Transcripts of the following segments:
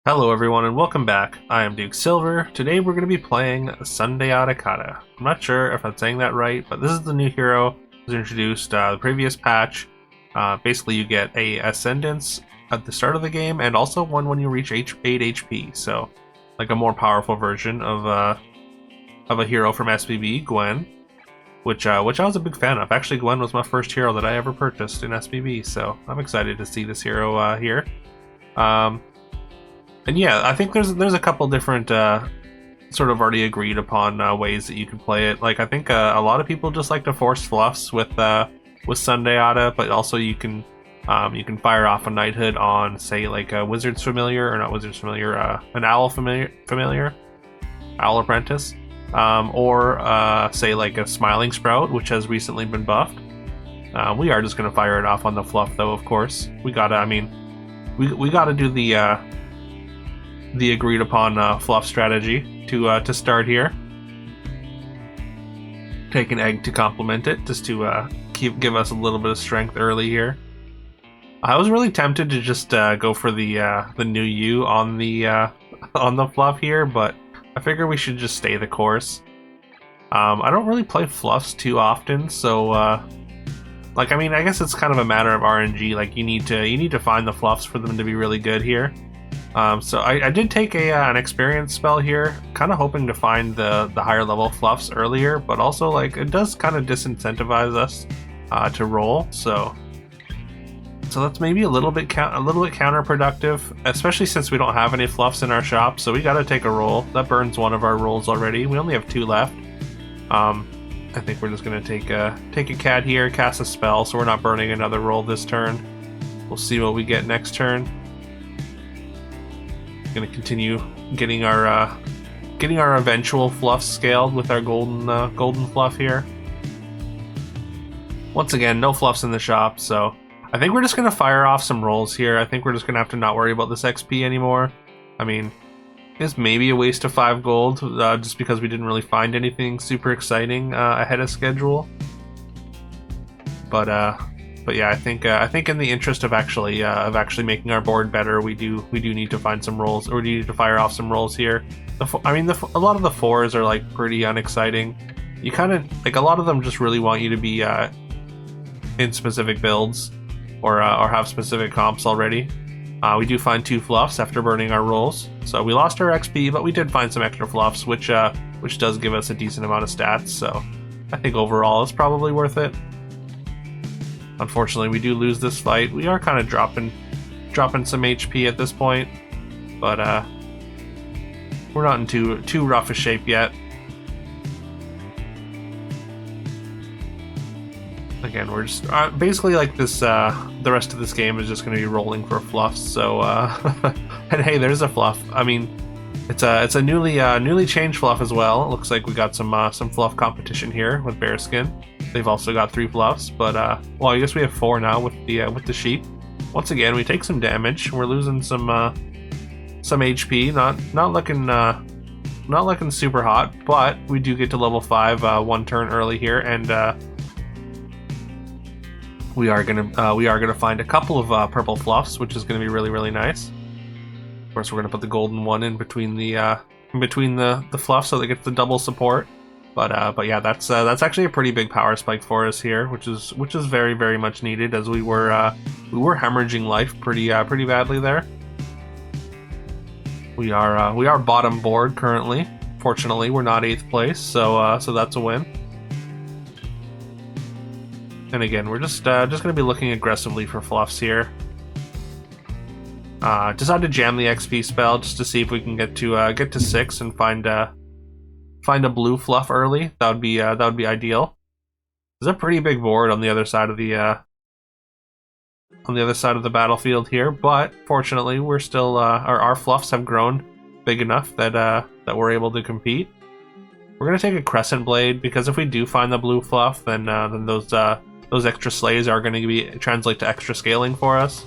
Hello everyone and welcome back. I am Duke Silver. Today we're going to be playing Sundiata. I'm not sure if I'm saying that right, but this is the new hero that was introduced the previous patch. Basically you get a Ascendance at the start of the game and also one when you reach 8 HP. So like a more powerful version of a hero from SBB, Gwen, which I was a big fan of. Actually, Gwen was my first hero that I ever purchased in SBB, so I'm excited to see this hero here. And yeah, I think there's a couple different sort of already agreed upon ways that you can play it. Like I think a lot of people just like to force fluffs with Sundiata, but also you can fire off a knighthood on say like a wizard's familiar or not wizard's familiar, an owl familiar, owl apprentice, or say like a smiling sprout, which has recently been buffed. We are just gonna fire it off on the fluff though, of course. We gotta do the agreed upon fluff strategy to start here. Take an egg to complement it, just to give us a little bit of strength early here. I was really tempted to just go for the new U on the fluff here, but I figure we should just stay the course. I don't really play fluffs too often, so like I mean, I guess it's kind of a matter of RNG. Like you need to find the fluffs for them to be really good here. So I did take an experience spell here, kind of hoping to find the higher level fluffs earlier, but also like it does kind of disincentivize us to roll. So that's maybe a little bit counterproductive, especially since we don't have any fluffs in our shop. So we got to take a roll. That burns one of our rolls already. We only have 2 left. I think we're just gonna take a cat here, cast a spell, so we're not burning another roll this turn. We'll see what we get next turn. Gonna continue getting our eventual fluff scaled with our golden fluff here. Once again, no fluffs in the shop, so I think we're just gonna fire off some rolls here. I think we're just gonna have to not worry about this XP anymore. I mean, it's maybe a waste of 5 gold just because we didn't really find anything super exciting ahead of schedule. But yeah, I think in the interest of actually making our board better, we do need to find some rolls, or we need to fire off some rolls here. A lot of the 4s are like pretty unexciting. You kind of like a lot of them just really want you to be in specific builds or have specific comps already. We do find 2 fluffs after burning our rolls, so we lost our XP, but we did find some extra fluffs, which does give us a decent amount of stats. So I think overall it's probably worth it. Unfortunately, we do lose this fight. We are kind of dropping some HP at this point, but we're not in too rough a shape yet. Again, we're just basically like this. The rest of this game is just going to be rolling for fluffs. So, and hey, there's a fluff. I mean, it's a newly changed fluff as well. It looks like we got some fluff competition here with Bearskin. They've also got 3 fluffs, but well, I guess we have 4 now with the sheep. Once again, we take some damage. We're losing some HP. Not looking super hot, but we do get to level 5 1 turn early here, and we are gonna find a couple of purple fluffs, which is gonna be really nice. Of course, we're gonna put the golden one in between the fluff, so that gets the double support. But yeah, that's actually a pretty big power spike for us here, which is very much needed, as we were hemorrhaging life pretty badly there. We are bottom board currently. Fortunately, we're not 8th place, so that's a win. And again, we're just gonna be looking aggressively for fluffs here. Decided to jam the XP spell just to see if we can get to 6 and find a blue fluff early. That would be ideal. There's a pretty big board on the other side of the battlefield here, but fortunately we're still our fluffs have grown big enough that we're able to compete. We're gonna take a crescent blade, because if we do find the blue fluff, then those extra slays are going to translate to extra scaling for us.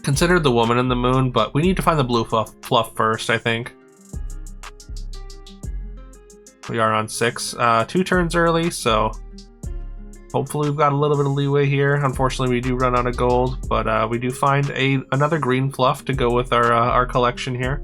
Considered the woman in the moon, but we need to find the blue fluff first, I think. We are on 6, 2 turns early, so Hopefully we've got a little bit of leeway here. Unfortunately, we do run out of gold, but we do find another green fluff to go with our collection here.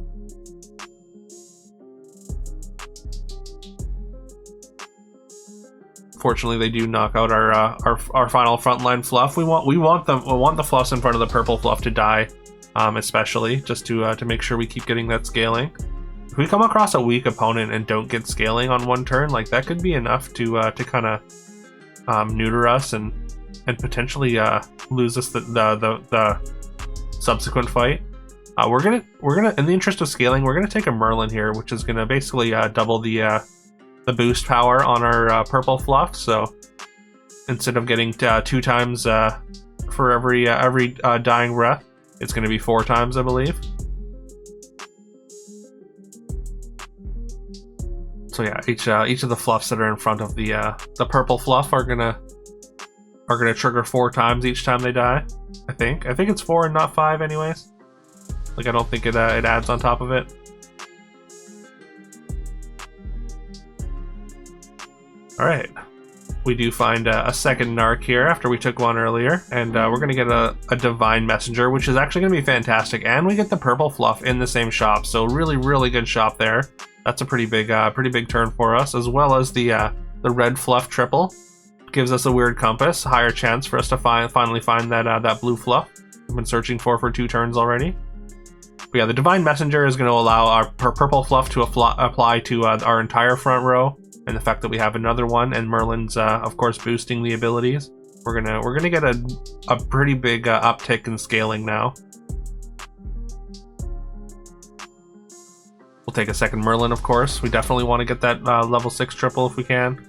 Fortunately, they do knock out our final frontline fluff. We want the fluffs in front of the purple fluff to die, especially just to make sure we keep getting that scaling. If we come across a weak opponent and don't get scaling on one turn, like that could be enough to kind of neuter us and potentially lose us the subsequent fight. We're gonna in the interest of scaling, we're gonna take a Merlin here, which is gonna basically double the boost power on our purple fluff. So instead of getting 2 times for every dying breath, it's gonna be 4 times, I believe. So yeah, each of the fluffs that are in front of the purple fluff are gonna trigger 4 times each time they die. I think it's 4 and not 5, anyways. Like I don't think it adds on top of it. All right, we do find a second narc here after we took one earlier, and we're gonna get a divine messenger, which is actually gonna be fantastic, and we get the purple fluff in the same shop. So really good shop there. That's a pretty big turn for us, as well as the red fluff triple gives us a weird compass, higher chance for us to finally find that blue fluff we've been searching for 2 turns already. But yeah, the divine messenger is going to allow our purple fluff to apply to our entire front row, and the fact that we have another one, and Merlin's of course boosting the abilities, we're gonna get a pretty big uptick in scaling now. We'll take a second Merlin, of course. We definitely want to get that level 6 triple if we can.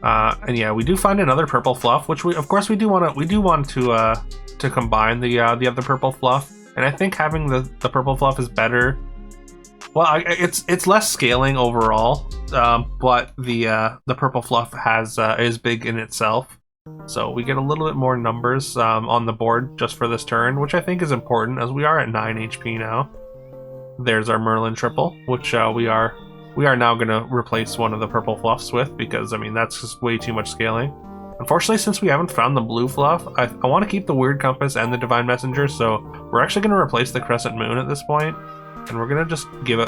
And yeah, we do find another purple fluff, which we do want to combine the other purple fluff. And I think having the purple fluff is better. Well, it's less scaling overall, but the purple fluff is big in itself. So we get a little bit more numbers on the board just for this turn, which I think is important, as we are at 9 HP now. There's our Merlin triple, which we are now going to replace one of the purple fluffs with, because I mean that's just way too much scaling. Unfortunately, since we haven't found the blue fluff, I want to keep the weird compass and the divine messenger, so we're actually going to replace the crescent moon at this point, and we're going to just get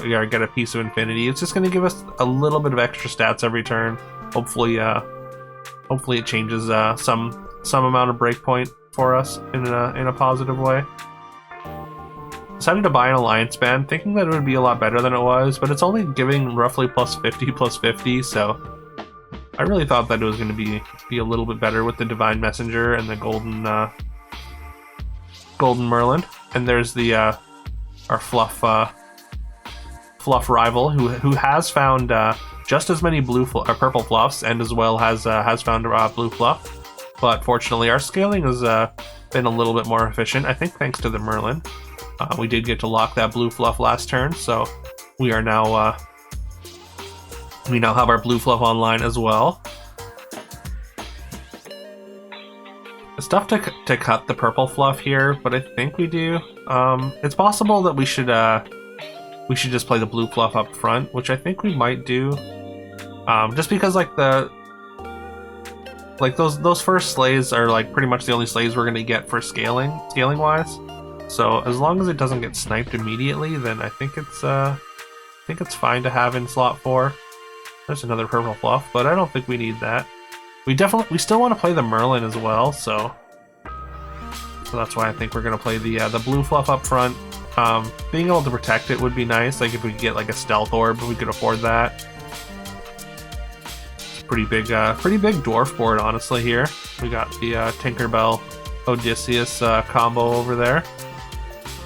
a piece of infinity. It's just going to give us a little bit of extra stats every turn. Hopefully it changes some amount of breakpoint for us in a positive way. Decided to buy an alliance band, thinking that it would be a lot better than it was, but it's only giving roughly plus 50, so I really thought that it was going to be a little bit better with the divine messenger and the golden Merlin. And there's the our fluff rival who has found just as many purple fluffs, and as well has found blue fluff. But fortunately, our scaling has been a little bit more efficient, I think, thanks to the Merlin. We did get to lock that blue fluff last turn, so we are now we now have our blue fluff online as well. It's tough to cut the purple fluff here, but I think we do. It's possible that we should just play the blue fluff up front, which I think we might do. Just because those first slays are like pretty much the only slays we're gonna get for scaling wise. So as long as it doesn't get sniped immediately, then I think it's fine to have in slot 4. There's another purple fluff, but I don't think we need that. We still want to play the Merlin as well, so that's why I think we're gonna play the blue fluff up front. Being able to protect it would be nice. Like if we could get like a stealth orb, we could afford that. It's a pretty big dwarf board, honestly. Here we got the Tinkerbell Odysseus combo over there.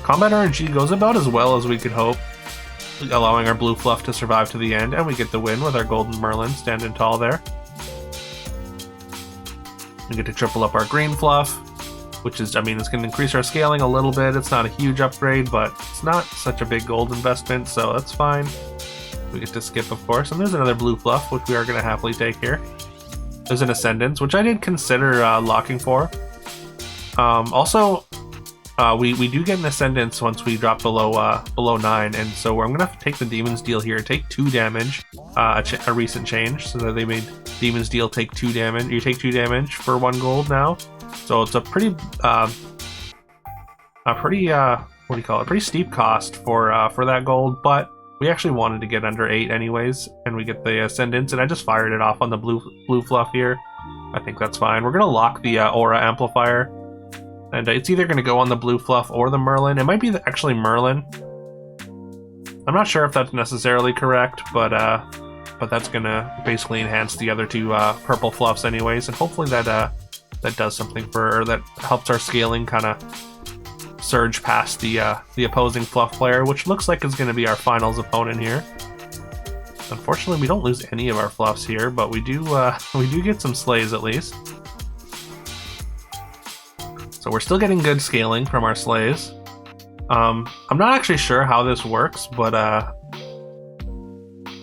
Combat RNG goes about as well as we could hope, allowing our blue fluff to survive to the end, and we get the win with our golden Merlin standing tall there. We get to triple up our green fluff, which is, I mean, it's going to increase our scaling a little bit. It's not a huge upgrade, but it's not such a big gold investment, so that's fine. We get to skip, of course, and there's another blue fluff, which we are going to happily take here. There's an Ascendance, which I did consider locking for. Also, we do get an ascendance once we drop below 9, and so I'm gonna have to take the Demon's Deal here, take 2 damage, a recent change, so that they made Demon's Deal take 2 damage. You take 2 damage for 1 gold now, so it's a pretty what do you call it? Pretty steep cost for that gold, but we actually wanted to get under 8 anyways, and we get the ascendance, and I just fired it off on the blue fluff here. I think that's fine. We're gonna lock the aura amplifier. And it's either going to go on the blue fluff or the Merlin. It might be actually Merlin. I'm not sure if that's necessarily correct, but that's going to basically enhance the other 2 purple fluffs anyways. And hopefully that does something or that helps our scaling kind of surge past the opposing fluff player, which looks like is going to be our finals opponent here. Unfortunately, we don't lose any of our fluffs here, but we do get some slays at least. So we're still getting good scaling from our slays. I'm not actually sure how this works, but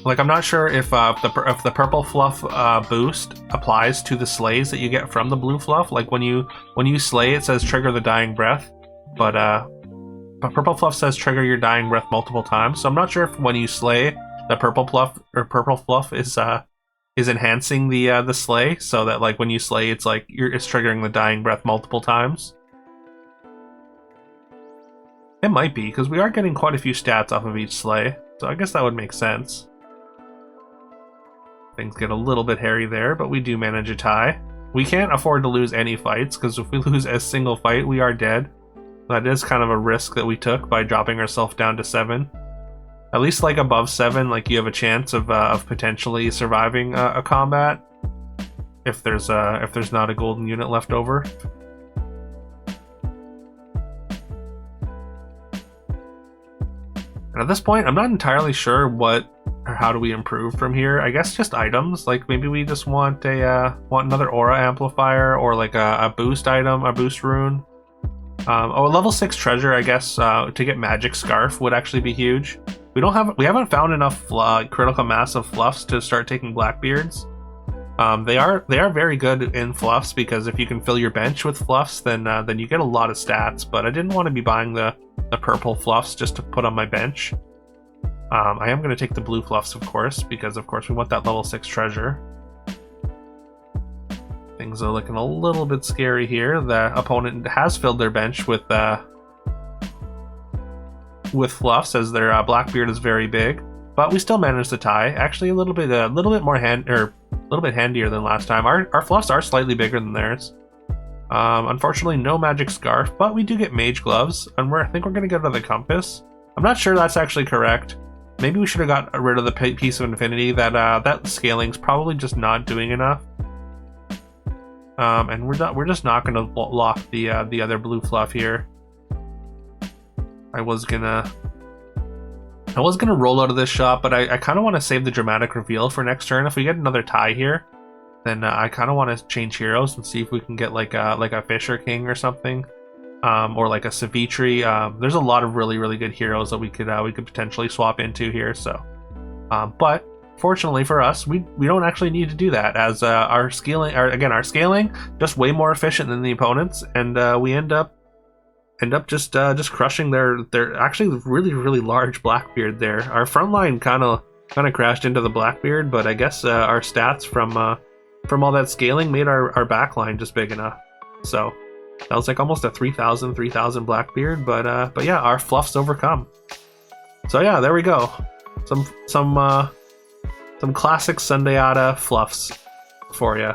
like I'm not sure if the purple fluff boost applies to the slays that you get from the blue fluff. Like when you slay, it says trigger the dying breath, but purple fluff says trigger your dying breath multiple times. So I'm not sure if when you slay, the purple fluff is enhancing the slay, so that like when you slay, it's like it's triggering the dying breath multiple times. It might be, because we are getting quite a few stats off of each slay, so I guess that would make sense. Things get a little bit hairy there, but we do manage a tie. We can't afford to lose any fights, because if we lose a single fight, we are dead. That is kind of a risk that we took by dropping ourselves down to 7. At least like above 7, like you have a chance of potentially surviving a combat if there's not a golden unit left over. And at this point, I'm not entirely sure how do we improve from here. I guess just items. Like maybe we just want another aura amplifier, or like a boost item, a boost rune. Oh, a level 6 treasure, I guess, to get magic scarf would actually be huge. We haven't found enough critical mass of fluffs to start taking Blackbeards. They are very good in fluffs, because if you can fill your bench with fluffs, then you get a lot of stats. But I didn't want to be buying the purple fluffs just to put on my bench. I am going to take the blue fluffs, of course, because of course we want that level 6 treasure. Things are looking a little bit scary here. The opponent has filled their bench with fluffs, as their Blackbeard is very big, but we still managed to tie. Actually, a little bit handier than last time. Our fluffs are slightly bigger than theirs. Unfortunately, no magic scarf, but we do get mage gloves, and I think we're going to get another compass. I'm not sure that's actually correct. Maybe we should have got rid of the piece of infinity. That scaling's probably just not doing enough. And we're just not going to lock the other blue fluff here. I was gonna roll out of this shot, but I kind of want to save the dramatic reveal for next turn. If we get another tie here, then I kind of want to change heroes and see if we can get like a Fisher King or something, or like a Savitri. There's a lot of really good heroes that we could potentially swap into here. So, but fortunately for us, we don't actually need to do that, as our scaling just way more efficient than the opponents, and we end up just crushing their actually really large Blackbeard there. Our front line kind of crashed into the Blackbeard, but I guess our stats from all that scaling made our back line just big enough. So that was like almost a 3,000 Blackbeard, but yeah, our fluffs overcome. So yeah, there we go. Some classic Sundiata fluffs for you.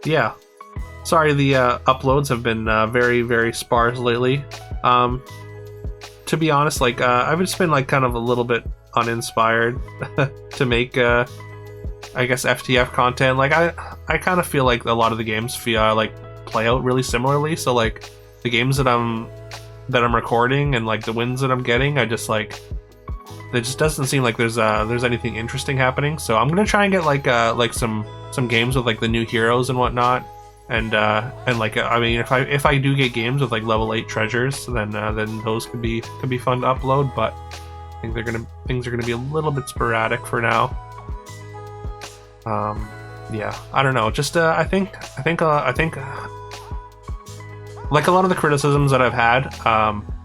Yeah. Sorry, the uploads have been very sparse lately. To be honest, like I've just been like kind of a little bit uninspired to make I guess FTF content. Like I kind of feel like a lot of the games play out really similarly. So like the games that I'm recording and like the wins that I'm getting, I just like, it just doesn't seem like there's anything interesting happening. So I'm gonna try and get like some games with like the new heroes and whatnot. And like I mean, if I do get games with like level 8 treasures, then those could be fun to upload. But I think things are gonna be a little bit sporadic for now. Yeah, I don't know. Just I think like a lot of the criticisms that I've had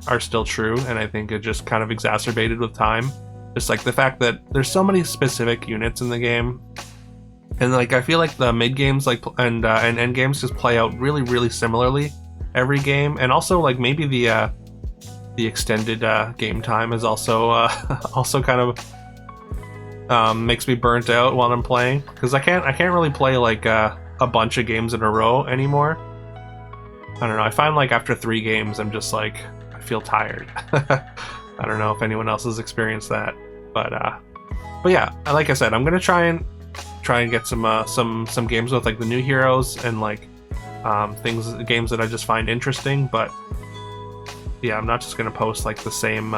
are still true, and I think it just kind of exacerbated with time. Just like the fact that there's so many specific units in the game, and like I feel like the mid games and end games just play out really similarly every game, and also like maybe the extended game time is also also kind of makes me burnt out while I'm playing, because I can't really play like a bunch of games in a row anymore. I don't know. I find like after 3 games, I'm just like I feel tired. I don't know if anyone else has experienced that, but yeah, like I said, I'm gonna try and get some games with like the new heroes and like games that I just find interesting. But yeah, I'm not just gonna post like the same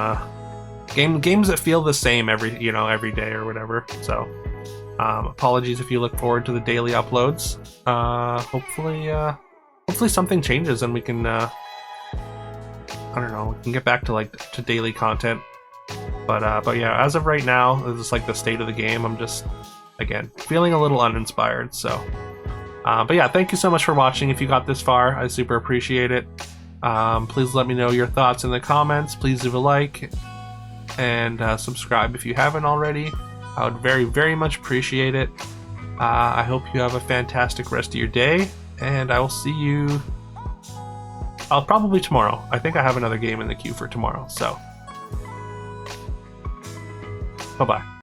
games that feel the same every day or whatever. So apologies if you look forward to the daily uploads. Hopefully something changes and we can I don't know, we can get back to daily content. But yeah, as of right now, this is like the state of the game. I'm just, again, feeling a little uninspired. So but yeah, thank you so much for watching. If you got this far, I super appreciate it. Please let me know your thoughts in the comments. Please leave a like and subscribe if you haven't already. I would very much appreciate it. I hope you have a fantastic rest of your day, and I will see you probably tomorrow. I think I have another game in the queue for tomorrow, so bye-bye.